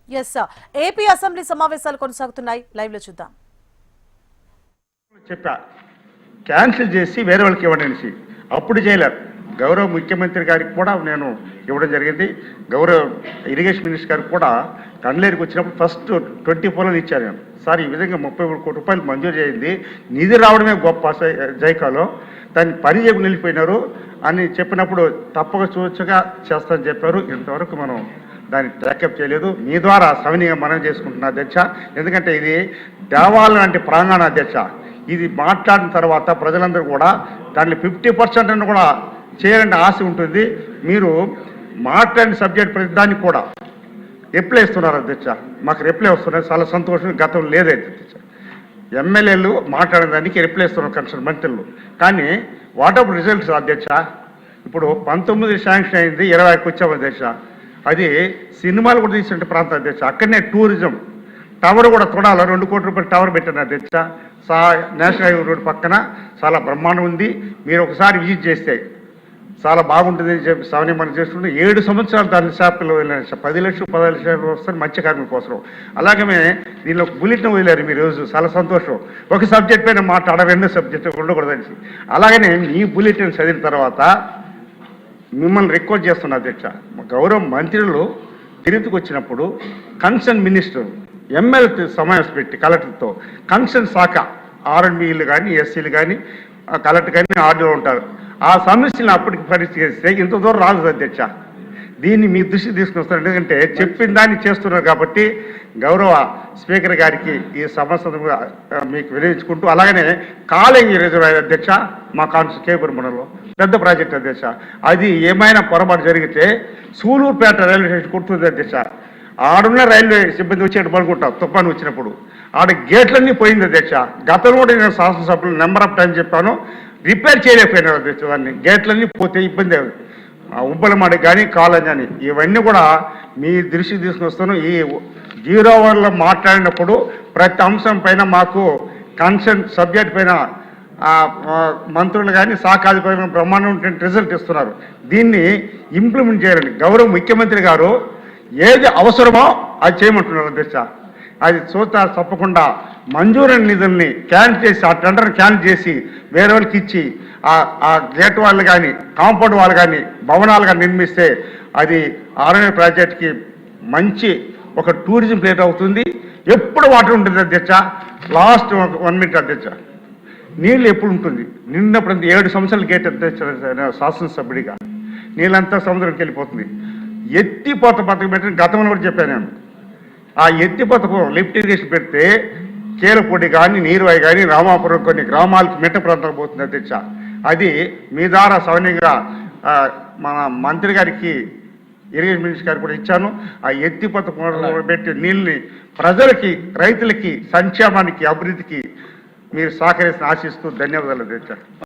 Yes sir, AP assembly సమావేశాలు కొనసాగుతున్నాయి. Live లో చూద్దాం. చెప్పా క్యాన్సిల్ చేసి వేరే వాళ్ళకి ఇవ్వడానికి అప్పుడు చేయలేరు. గౌరవ ముఖ్యమంత్రి గారికి కూడా నేను ఇవ్వడం జరిగింది. గౌరవ ఇరిగేషన్ మినిస్టర్ గారికి కూడా కండ్లేరికి వచ్చినప్పుడు ఫస్ట్ 24 ఇచ్చారు. నేను సార్ ఈ విధంగా 33 కోట్ల రూపాయలు మంజూరు చేయింది, నిధి రావడమే గొప్ప జైకాలో, దాన్ని పని చెప్పి నిలిపోయినారు అని చెప్పినప్పుడు తప్పక చూచగా చేస్తానని చెప్పారు. ఇంతవరకు మనం దాన్ని ట్యాకప్ చేయలేదు. మీ ద్వారా సవినీయంగా మనం చేసుకుంటున్న అధ్యక్ష, ఎందుకంటే ఇది దేవాలయం అంటే ప్రాంగణ అధ్యక్ష. ఇది మాట్లాడిన తర్వాత ప్రజలందరూ కూడా దాంట్లో 50% అని కూడా చేయాలని ఆశ ఉంటుంది. మీరు మాట్లాడిన సబ్జెక్ట్ ప్రతి దానికి కూడా రిప్లై ఇస్తున్నారు అధ్యక్ష. మాకు రిప్లై వస్తున్నారు, చాలా సంతోషం. గతం లేదైతే అధ్యక్ష, ఎమ్మెల్యేలు మాట్లాడిన దానికి రిప్లై ఇస్తున్నారు కన్సర్న్ మంత్రులు. కానీ వాట్ ఆఫ్ రిజల్ట్స్ అధ్యక్ష? ఇప్పుడు 19 శాంక్షన్ అయింది, 20కి వచ్చాము అధ్యక్ష. అది సినిమాలు కూడా తీసిన ప్రాంతం అధ్యక్ష. అక్కడనే టూరిజం టవర్ కూడా తొడాల 2 కోట్ల రూపాయల టవర్ పెట్టాను అధ్యక్ష. నేషనల్ హైవే రోడ్ పక్కన చాలా బ్రహ్మాండం ఉంది. మీరు ఒకసారి విజిట్ చేస్తే చాలా బాగుంటుందని చెప్పి సవని మనం చేసుకుంటే 7 సంవత్సరాలు దాని షాపులో వెళ్ళాను. 10 లక్షలు 15 లక్షలు వస్తారు మత్స్య కార్మికుల కోసం. అలాగే దీనిలో బులెటిన్ వదిలేరు మీరు రోజు, చాలా సంతోషం. ఒక సబ్జెక్ట్ పైన మాట్లాడారు, 2 సబ్జెక్టు ఉండకూడదని. అలాగనే ఈ బులెటిన్ చదివిన తర్వాత మిమ్మల్ని రిక్వెస్ట్ చేస్తున్నా అధ్యక్ష, గౌరవ మంత్రులు తిరుపతికి వచ్చినప్పుడు కన్సర్న్ మినిస్టర్ ఎమ్మెల్యే సమావేశం పెట్టి కలెక్టర్తో కన్సర్న్ శాఖ ఆర్ఎండ్బీలు కానీ ఎస్సీలు కానీ కలెక్టర్ కానీ ఆర్డీలో ఉంటారు. ఆ సమస్యలను అప్పటికి పరిష్కరిస్తే ఇంత దూరం రాదు అధ్యక్ష. దీన్ని మీ దృష్టికి తీసుకొస్తారు, ఎందుకంటే చెప్పిన దాన్ని చేస్తున్నారు కాబట్టి. గౌరవ స్పీకర్ గారికి ఈ సమస్య మీకు వినియోగించుకుంటూ, అలాగనే కాళంగి రిజర్వాయర్ అధ్యక్ష, మా కేపురమండలంలో పెద్ద ప్రాజెక్ట్ అధ్యక్ష. అది ఏమైనా పొరపాటు జరిగితే సూలూరుపేట రైల్వే స్టేషన్ కుడుతుంది అధ్యక్ష. ఆడున్న రైల్వే సిబ్బంది వచ్చేట్టు పడుకుంటాం తుఫాను వచ్చినప్పుడు. ఆడ గేట్లన్నీ పోయింది అధ్యక్ష. గతంలో కూడా నేను శాసనసభ్యులు నెంబర్ ఆఫ్ టైం చెప్పాను, రిపేర్ చేయలేకపోయినారు అధ్యక్ష. దాన్ని గేట్లన్నీ పోతే ఇబ్బంది, ఉబ్బలమాడి కానీ కాలం కానీ ఇవన్నీ కూడా మీ దృష్టికి తీసుకొస్తాను. ఈ 0 అవర్లో మాట్లాడినప్పుడు ప్రతి అంశం పైన మాకు కన్సర్న్ సబ్జెక్ట్ పైన మంత్రులు కానీ శాఖాధిపతి బ్రహ్మాండం రిజల్ట్ ఇస్తున్నారు. దీన్ని ఇంప్లిమెంట్ చేయాలండి. గౌరవ ముఖ్యమంత్రి గారు ఏది అవసరమో అది చేయమంటున్నారు అధ్యక్ష. అది చూస్తా తప్పకుండా మంజూరైన నిధుల్ని క్యాన్సిల్ చేసి, ఆ టెండర్ని క్యాన్సిల్ చేసి వేరే వాళ్ళకి ఇచ్చి ఆ గేట్ వాళ్ళు కానీ కాంపౌండ్ వాళ్ళు కానీ భవనాలు కానీ నిర్మిస్తే అది ఆర్ఎన్ఏ ప్రాజెక్ట్కి మంచి ఒక టూరిజం ప్లేస్ అవుతుంది. ఎప్పుడు వాటర్ ఉంటుంది అధ్యక్ష. లాస్ట్ 1 మినిట్ అధ్యక్ష, నీళ్ళు ఎప్పుడు ఉంటుంది? నిన్నప్పుడు 7 సంవత్సరాల గేట్ అధ్యక్ష శాసనసభ్యుడిగా నీళ్ళంతా సముద్రంకి వెళ్ళిపోతుంది. ఎత్తిపోత పథకం పెట్టిన గతంలో కూడా చెప్పాను నేను. ఆ ఎత్తిపోత లిఫ్ట్ ఇరిగేషన్ పెడితే కేలపొడి కానీ నీరువాయి కానీ రామాపురం కొన్ని గ్రామాలకు మెట్ట ప్రాంతాలకు పోతుంది అధ్యక్ష. అది మీ ద్వారా సవనీయంగా మన మంత్రి గారికి ఇరిగేషన్ మినిస్టర్ గారికి కూడా ఇచ్చాను. ఆ ఎత్తిపోత పెట్టి నీళ్ళని ప్రజలకి, రైతులకి, సంక్షేమానికి, అభివృద్ధికి మీరు సహకరిస్తున్న ఆశిస్తూ ధన్యవాదాలు అధ్యక్ష.